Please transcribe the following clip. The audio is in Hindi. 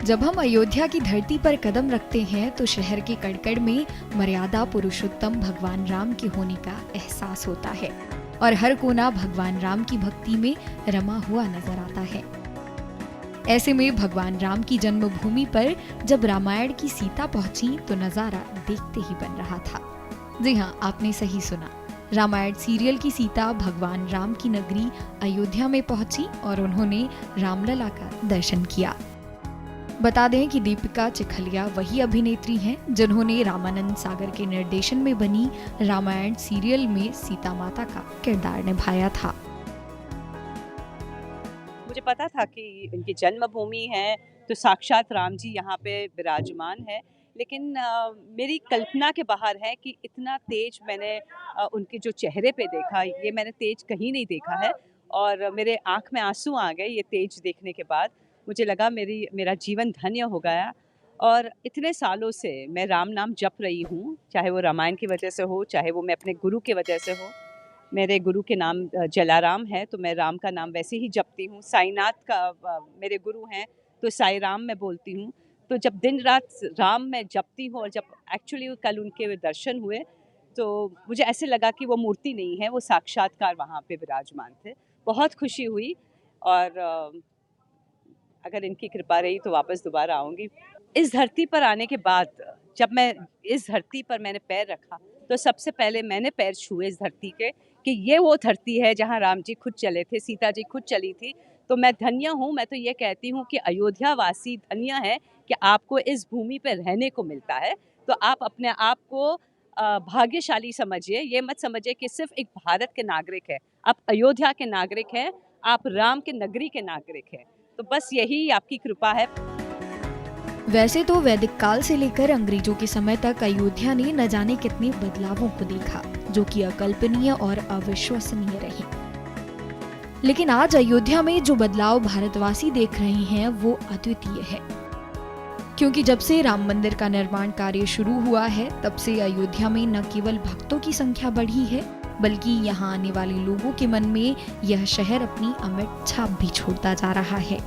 जब हम अयोध्या की धरती पर कदम रखते हैं तो शहर के कड़कड़ में मर्यादा पुरुषोत्तम भगवान राम के होने का एहसास होता है और हर कोना भगवान राम की भक्ति में रमा हुआ नजर आता है। ऐसे में भगवान राम की जन्मभूमि पर जब रामायण की सीता पहुंची तो नजारा देखते ही बन रहा था। जी हाँ, आपने सही सुना। रामायण सीरियल की सीता भगवान राम की नगरी अयोध्या में पहुंची और उन्होंने रामलला का दर्शन किया। बता दें कि दीपिका चिखलिया वही अभिनेत्री हैं जिन्होंने रामानंद सागर के निर्देशन में बनी रामायण सीरियल में सीता माता का किरदार निभाया था। मुझे पता था कि इनकी जन्मभूमि है तो साक्षात राम जी यहाँ पे विराजमान है, लेकिन मेरी कल्पना के बाहर है कि इतना तेज मैंने उनके जो चेहरे पे देखा, ये मैंने तेज कहीं नहीं देखा है और मेरे आँख में आंसू आ गए ये तेज देखने के बाद। मुझे लगा मेरा जीवन धन्य हो गया। और इतने सालों से मैं राम नाम जप रही हूँ, चाहे वो रामायण की वजह से हो, चाहे वो मैं अपने गुरु की वजह से हो। मेरे गुरु के नाम जलाराम है, तो मैं राम का नाम वैसे ही जपती हूँ। साईनाथ का मेरे गुरु हैं, तो साई राम मैं बोलती हूँ। तो जब दिन रात राम मैं जपती हूँ और जब एक्चुअली कल उनके दर्शन हुए तो मुझे ऐसे लगा कि वो मूर्ति नहीं है, वो साक्षात्कार वहाँ पे विराजमान थे। बहुत खुशी हुई और अगर इनकी कृपा रही तो वापस दोबारा आऊँगी। इस धरती पर आने के बाद जब मैं इस धरती पर मैंने पैर रखा तो सबसे पहले मैंने पैर छुए इस धरती के कि ये वो धरती है जहाँ राम जी खुद चले थे, सीता जी खुद चली थी। तो मैं धन्य हूँ। मैं तो ये कहती हूँ कि अयोध्या वासी धन्य है कि आपको इस भूमि पर रहने को मिलता है। तो आप अपने आप को भाग्यशाली समझिए। ये मत समझिए कि सिर्फ एक भारत के नागरिक है, आप अयोध्या के नागरिक हैं, आप राम के नगरी के नागरिक हैं। तो बस यही आपकी कृपा है। वैसे तो वैदिक काल से लेकर अंग्रेजों के समय तक अयोध्या ने न जाने कितने बदलावों को देखा जो कि अकल्पनीय और अविश्वसनीय रहे। लेकिन आज अयोध्या में जो बदलाव भारतवासी देख रहे हैं वो अद्वितीय है, क्योंकि जब से राम मंदिर का निर्माण कार्य शुरू हुआ है तब से अयोध्या में न केवल भक्तों की संख्या बढ़ी है बल्कि यहाँ आने वाले लोगों के मन में यह शहर अपनी अमिट छाप भी छोड़ता जा रहा है।